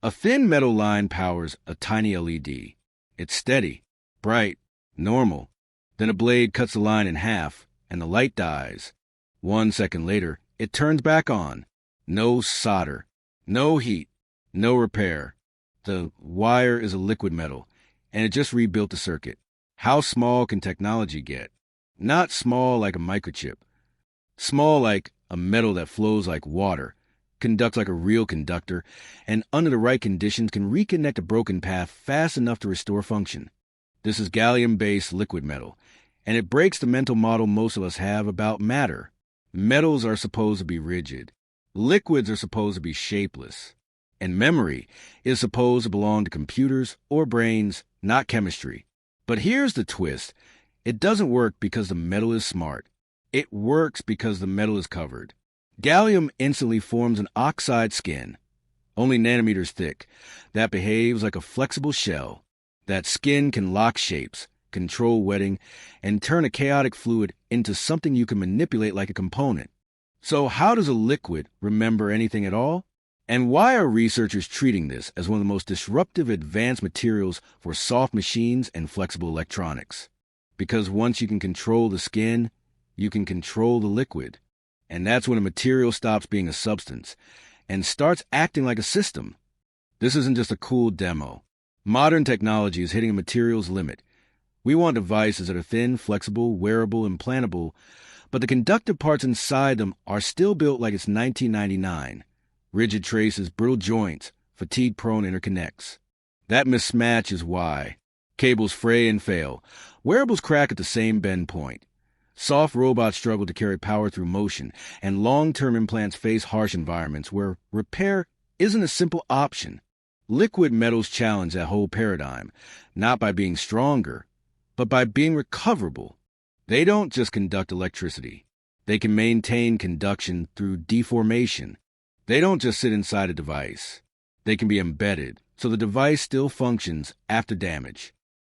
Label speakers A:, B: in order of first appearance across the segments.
A: A thin metal line powers a tiny LED. It's steady, bright, normal. Then a blade cuts the line in half, and the light dies. 1 second later, it turns back on. No solder, no heat, no repair. The wire is a liquid metal, and it just rebuilt the circuit. How small can technology get? Not small like a microchip. Small like a metal that flows like water, conducts like a real conductor, and under the right conditions can reconnect a broken path fast enough to restore function. This is gallium-based liquid metal, and it breaks the mental model most of us have about matter. Metals are supposed to be rigid. Liquids are supposed to be shapeless. And memory is supposed to belong to computers or brains, not chemistry. But here's the twist. It doesn't work because the metal is smart. It works because the metal is covered. Gallium instantly forms an oxide skin, only nanometers thick, that behaves like a flexible shell. That skin can lock shapes, control wetting, and turn a chaotic fluid into something you can manipulate like a component. So how does a liquid remember anything at all? And why are researchers treating this as one of the most disruptive advanced materials for soft machines and flexible electronics? Because once you can control the skin, you can control the liquid. And that's when a material stops being a substance and starts acting like a system. This isn't just a cool demo. Modern technology is hitting a material's limit. We want devices that are thin, flexible, wearable, implantable, but the conductive parts inside them are still built like it's 1999. Rigid traces, brittle joints, fatigue-prone interconnects. That mismatch is why cables fray and fail. Wearables crack at the same bend point. Soft robots struggle to carry power through motion, and long-term implants face harsh environments where repair isn't a simple option. Liquid metals challenge that whole paradigm, not by being stronger, but by being recoverable. They don't just conduct electricity. They can maintain conduction through deformation. They don't just sit inside a device. They can be embedded, so the device still functions after damage.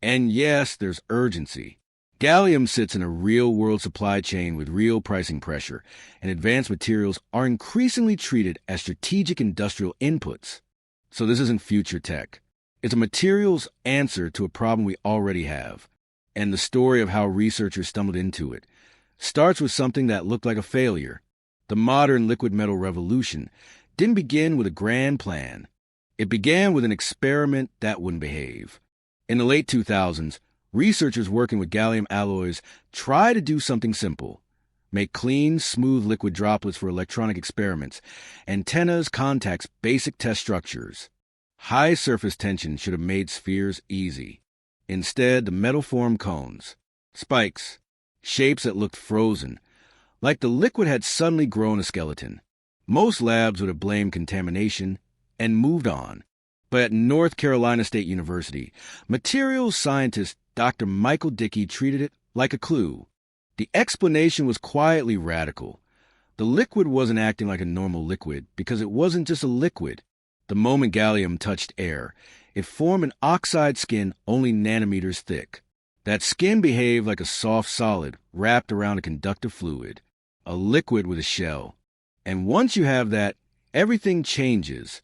A: And yes, there's urgency. Gallium sits in a real-world supply chain with real pricing pressure, and advanced materials are increasingly treated as strategic industrial inputs. So this isn't future tech. It's a materials answer to a problem we already have. And the story of how researchers stumbled into it starts with something that looked like a failure. The modern liquid metal revolution didn't begin with a grand plan. It began with an experiment that wouldn't behave. In the late 2000s, researchers working with gallium alloys tried to do something simple. Make clean, smooth liquid droplets for electronic experiments. Antennas, contacts, basic test structures. High surface tension should have made spheres easy. Instead, the metal formed cones, spikes, shapes that looked frozen, like the liquid had suddenly grown a skeleton. Most labs would have blamed contamination and moved on. But at North Carolina State University, materials scientist Dr. Michael Dickey treated it like a clue. The explanation was quietly radical. The liquid wasn't acting like a normal liquid because it wasn't just a liquid. The moment gallium touched air, it formed an oxide skin only nanometers thick. That skin behaved like a soft solid wrapped around a conductive fluid, a liquid with a shell. And once you have that, everything changes.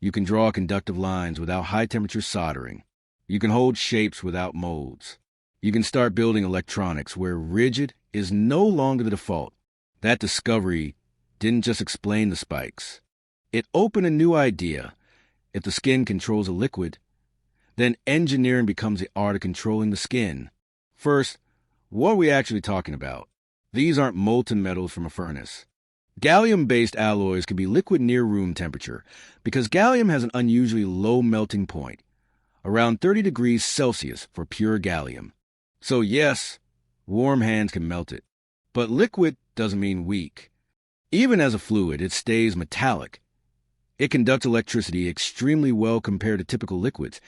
A: You can draw conductive lines without high-temperature soldering. You can hold shapes without molds. You can start building electronics where rigid is no longer the default. That discovery didn't just explain the spikes. It opened a new idea. If the skin controls a liquid, then engineering becomes the art of controlling the skin. First, what are we actually talking about? These aren't molten metals from a furnace. Gallium-based alloys can be liquid near room temperature because gallium has an unusually low melting point, around 30 degrees Celsius for pure gallium. So yes, warm hands can melt it, but liquid doesn't mean weak. Even as a fluid, it stays metallic. It conducts electricity extremely well compared to typical liquids,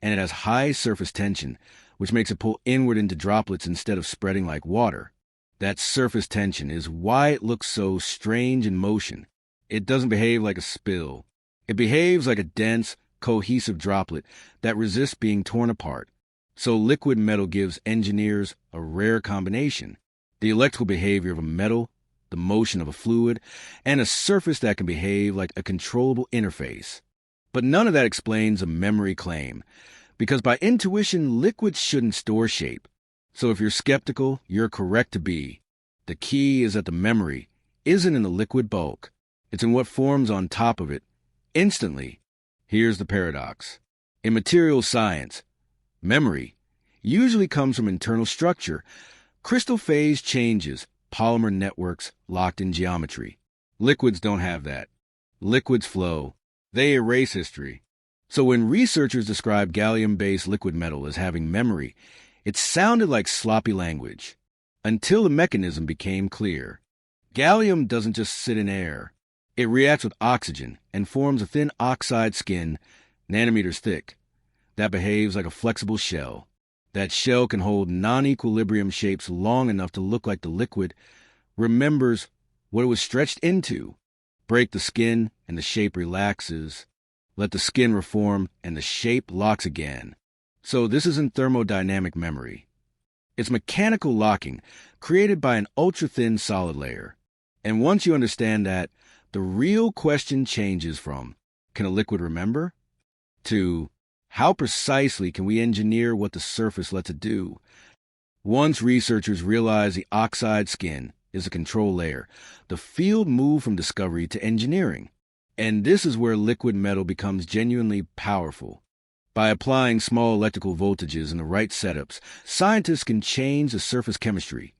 A: and it has high surface tension, which makes it pull inward into droplets instead of spreading like water. That surface tension is why it looks so strange in motion. It doesn't behave like a spill. It behaves like a dense, cohesive droplet that resists being torn apart. So liquid metal gives engineers a rare combination: the electrical behavior of a metal, the motion of a fluid, and a surface that can behave like a controllable interface. But none of that explains a memory claim, because by intuition, liquids shouldn't store shape. So if you're skeptical, you're correct to be. The key is that the memory isn't in the liquid bulk. It's in what forms on top of it instantly. Here's the paradox. In material science, memory usually comes from internal structure, crystal phase changes, polymer networks locked in geometry. Liquids don't have that. Liquids flow. They erase history. So when researchers describe gallium-based liquid metal as having memory, it sounded like sloppy language, until the mechanism became clear. Gallium doesn't just sit in air. It reacts with oxygen and forms a thin oxide skin, nanometers thick, that behaves like a flexible shell. That shell can hold non-equilibrium shapes long enough to look like the liquid remembers what it was stretched into. Break the skin and the shape relaxes. Let the skin reform and the shape locks again. So this isn't thermodynamic memory. It's mechanical locking created by an ultra-thin solid layer. And once you understand that, the real question changes from, can a liquid remember? To, how precisely can we engineer what the surface lets it do? Once researchers realize the oxide skin is a control layer, the field moved from discovery to engineering. And this is where liquid metal becomes genuinely powerful. By applying small electrical voltages in the right setups, scientists can change the surface chemistry,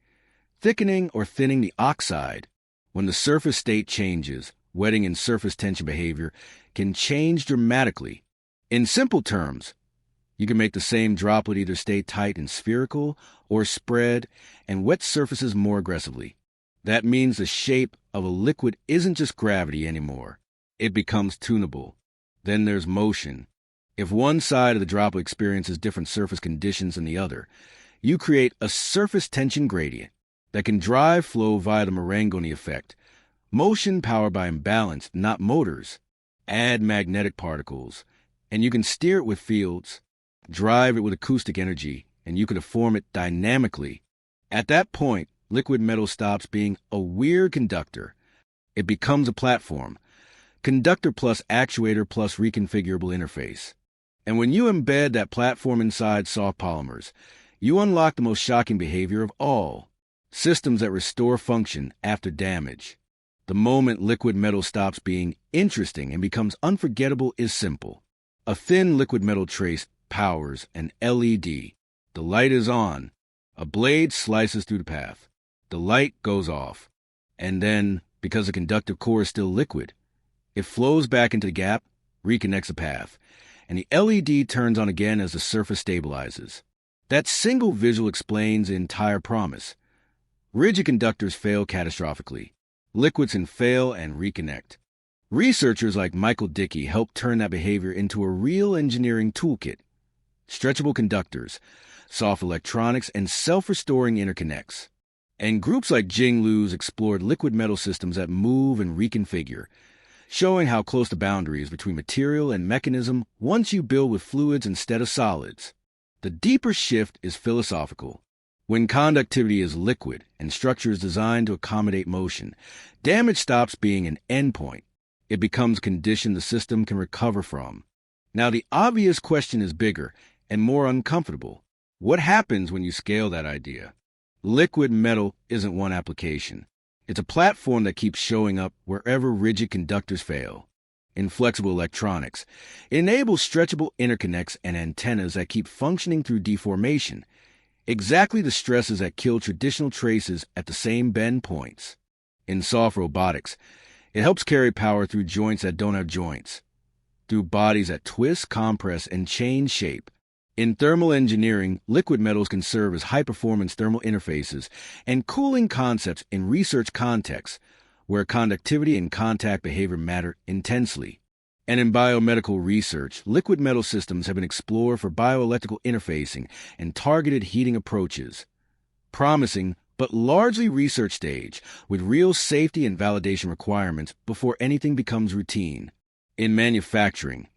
A: thickening or thinning the oxide. When the surface state changes, wetting and surface tension behavior can change dramatically. In simple terms, you can make the same droplet either stay tight and spherical or spread and wet surfaces more aggressively. That means the shape of a liquid isn't just gravity anymore. It becomes tunable. Then there's motion. If one side of the droplet experiences different surface conditions than the other, you create a surface tension gradient that can drive flow via the Marangoni effect. Motion powered by imbalance, not motors. Add magnetic particles, and you can steer it with fields. Drive it with acoustic energy, and you can deform it dynamically. At that point, liquid metal stops being a weird conductor. It becomes a platform. Conductor plus actuator plus reconfigurable interface. And when you embed that platform inside soft polymers, you unlock the most shocking behavior of all. Systems that restore function after damage. The moment liquid metal stops being interesting and becomes unforgettable is simple. A thin liquid metal trace powers an LED. The light is on. A blade slices through the path. The light goes off. And then, because the conductive core is still liquid, it flows back into the gap, reconnects the path, and the LED turns on again as the surface stabilizes. That single visual explains the entire promise. Rigid conductors fail catastrophically. Liquids can fail and reconnect. Researchers like Michael Dickey helped turn that behavior into a real engineering toolkit. Stretchable conductors, soft electronics, and self-restoring interconnects. And groups like Jing Lu's explored liquid metal systems that move and reconfigure, showing how close the boundary is between material and mechanism once you build with fluids instead of solids. The deeper shift is philosophical. When conductivity is liquid and structure is designed to accommodate motion, damage stops being an endpoint. It becomes a condition the system can recover from. Now, the obvious question is bigger and more uncomfortable. What happens when you scale that idea? Liquid metal isn't one application. It's a platform that keeps showing up wherever rigid conductors fail. In flexible electronics, it enables stretchable interconnects and antennas that keep functioning through deformation. Exactly the stresses that kill traditional traces at the same bend points. In soft robotics, it helps carry power through joints that don't have joints, through bodies that twist, compress, and change shape. In thermal engineering, liquid metals can serve as high-performance thermal interfaces and cooling concepts in research contexts where conductivity and contact behavior matter intensely. And in biomedical research, liquid metal systems have been explored for bioelectrical interfacing and targeted heating approaches. Promising, but largely research stage, with real safety and validation requirements before anything becomes routine. In manufacturing,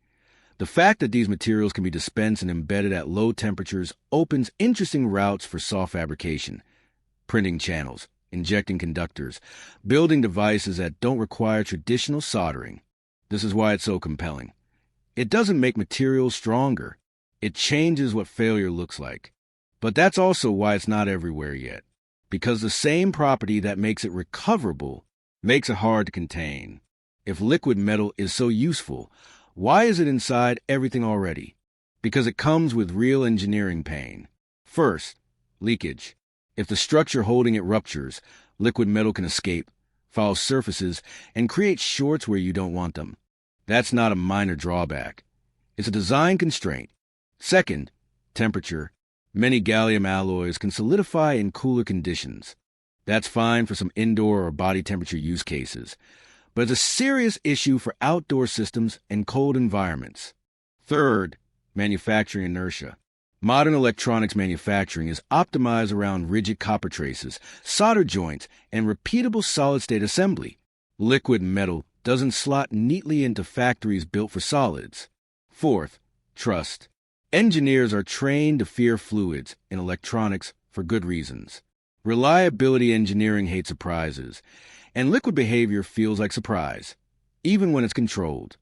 A: the fact that these materials can be dispensed and embedded at low temperatures opens interesting routes for soft fabrication, printing channels, injecting conductors, building devices that don't require traditional soldering. This is why it's so compelling. It doesn't make materials stronger. It changes what failure looks like. But that's also why it's not everywhere yet, because the same property that makes it recoverable makes it hard to contain. If liquid metal is so useful, why is it inside everything already? Because it comes with real engineering pain. First, leakage. If the structure holding it ruptures, liquid metal can escape, foul surfaces, and create shorts where you don't want them. That's not a minor drawback. It's a design constraint. Second, temperature. Many gallium alloys can solidify in cooler conditions. That's fine for some indoor or body temperature use cases, but it's a serious issue for outdoor systems and cold environments. Third, manufacturing inertia. Modern electronics manufacturing is optimized around rigid copper traces, solder joints, and repeatable solid-state assembly. Liquid metal doesn't slot neatly into factories built for solids. Fourth, trust. Engineers are trained to fear fluids in electronics for good reasons. Reliability engineering hates surprises, and liquid behavior feels like surprise, even when it's controlled.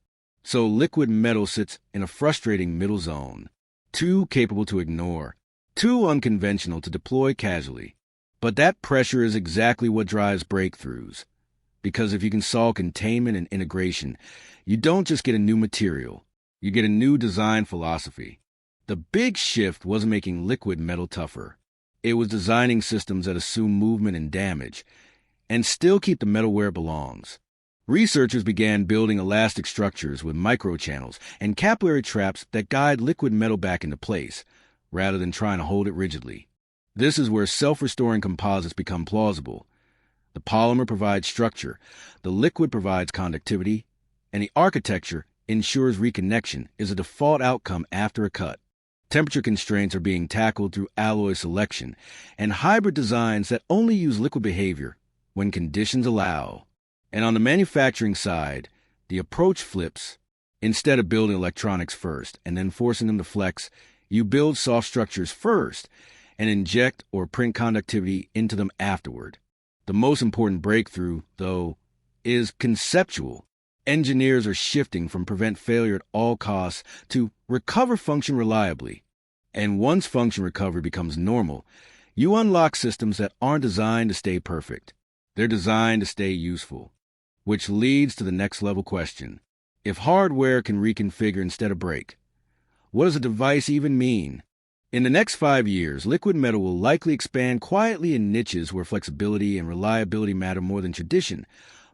A: So liquid metal sits in a frustrating middle zone, too capable to ignore, too unconventional to deploy casually. But that pressure is exactly what drives breakthroughs, because if you can solve containment and integration, you don't just get a new material, you get a new design philosophy. The big shift wasn't making liquid metal tougher. It was designing systems that assume movement and damage, and still keep the metal where it belongs. Researchers began building elastic structures with microchannels and capillary traps that guide liquid metal back into place, rather than trying to hold it rigidly. This is where self-restoring composites become plausible. The polymer provides structure, the liquid provides conductivity, and the architecture ensures reconnection is a default outcome after a cut. Temperature constraints are being tackled through alloy selection and hybrid designs that only use liquid behavior when conditions allow. And on the manufacturing side, the approach flips. Instead of building electronics first and then forcing them to flex, you build soft structures first and inject or print conductivity into them afterward. The most important breakthrough, though, is conceptual. Engineers are shifting from prevent failure at all costs to recover function reliably. And once function recovery becomes normal, you unlock systems that aren't designed to stay perfect. They're designed to stay useful. Which leads to the next level question. If hardware can reconfigure instead of break, what does a device even mean? In the next 5 years, liquid metal will likely expand quietly in niches where flexibility and reliability matter more than tradition.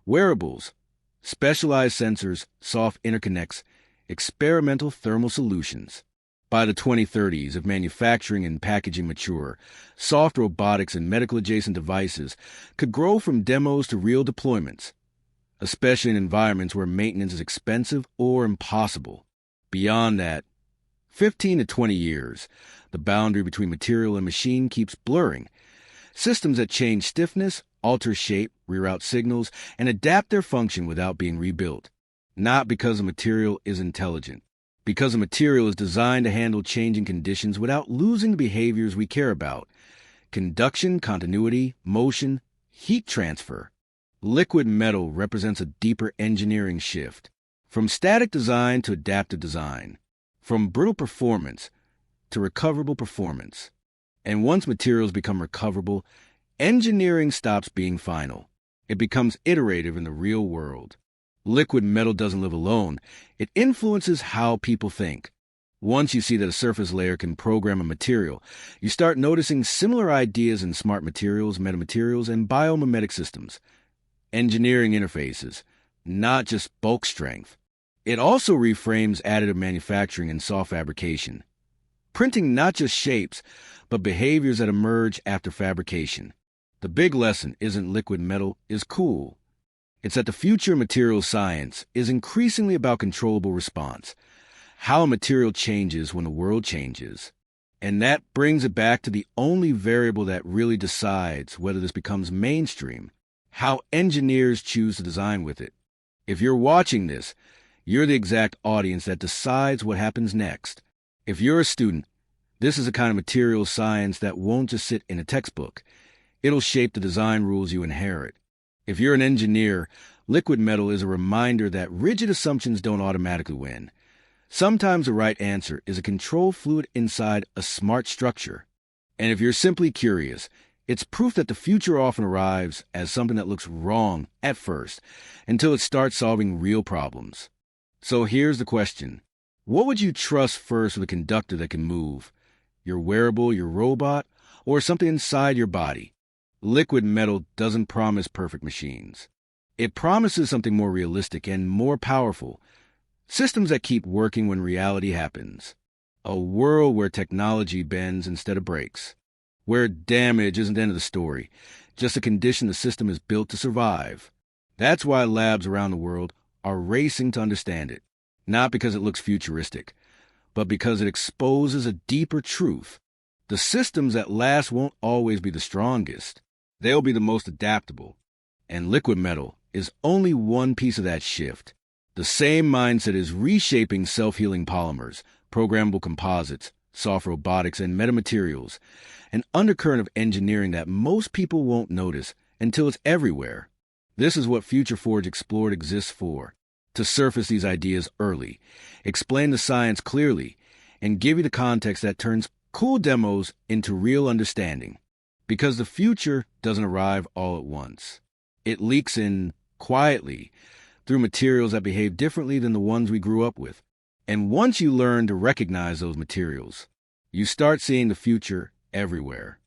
A: Wearables, specialized sensors, soft interconnects, experimental thermal solutions. By the 2030s, if manufacturing and packaging mature, soft robotics and medical-adjacent devices could grow from demos to real deployments, especially in environments where maintenance is expensive or impossible. Beyond that, 15 to 20 years, the boundary between material and machine keeps blurring. Systems that change stiffness, alter shape, reroute signals, and adapt their function without being rebuilt. Not because the material is intelligent, because the material is designed to handle changing conditions without losing the behaviors we care about. Conduction, continuity, motion, heat transfer. Liquid metal represents a deeper engineering shift, from static design to adaptive design, from brittle performance to recoverable performance. And once materials become recoverable, engineering stops being final. It becomes iterative in the real world. Liquid metal doesn't live alone. It influences how people think. Once you see that a surface layer can program a material, you start noticing similar ideas in smart materials, metamaterials, and biomimetic systems. Engineering interfaces, not just bulk strength. It also reframes additive manufacturing and soft fabrication, printing not just shapes, but behaviors that emerge after fabrication. The big lesson isn't liquid metal is cool. It's that the future of material science is increasingly about controllable response, how a material changes when the world changes. And that brings it back to the only variable that really decides whether this becomes mainstream: how engineers choose to design with it. If you're watching this, you're the exact audience that decides what happens next. If you're a student, this is a kind of material science that won't just sit in a textbook. It'll shape the design rules you inherit. If you're an engineer, liquid metal is a reminder that rigid assumptions don't automatically win. Sometimes the right answer is a control fluid inside a smart structure. And if you're simply curious, it's proof that the future often arrives as something that looks wrong at first until it starts solving real problems. So here's the question. What would you trust first with a conductor that can move? Your wearable, your robot, or something inside your body? Liquid metal doesn't promise perfect machines. It promises something more realistic and more powerful. Systems that keep working when reality happens. A world where technology bends instead of breaks. Where damage isn't the end of the story, just a condition the system is built to survive. That's why labs around the world are racing to understand it. Not because it looks futuristic, but because it exposes a deeper truth. The systems that last won't always be the strongest. They'll be the most adaptable. And liquid metal is only one piece of that shift. The same mindset is reshaping self-healing polymers, programmable composites, soft robotics, and metamaterials, an undercurrent of engineering that most people won't notice until it's everywhere. This is what Future Forge Explored exists for, to surface these ideas early, explain the science clearly, and give you the context that turns cool demos into real understanding. Because the future doesn't arrive all at once. It leaks in quietly through materials that behave differently than the ones we grew up with. And once you learn to recognize those materials, you start seeing the future everywhere.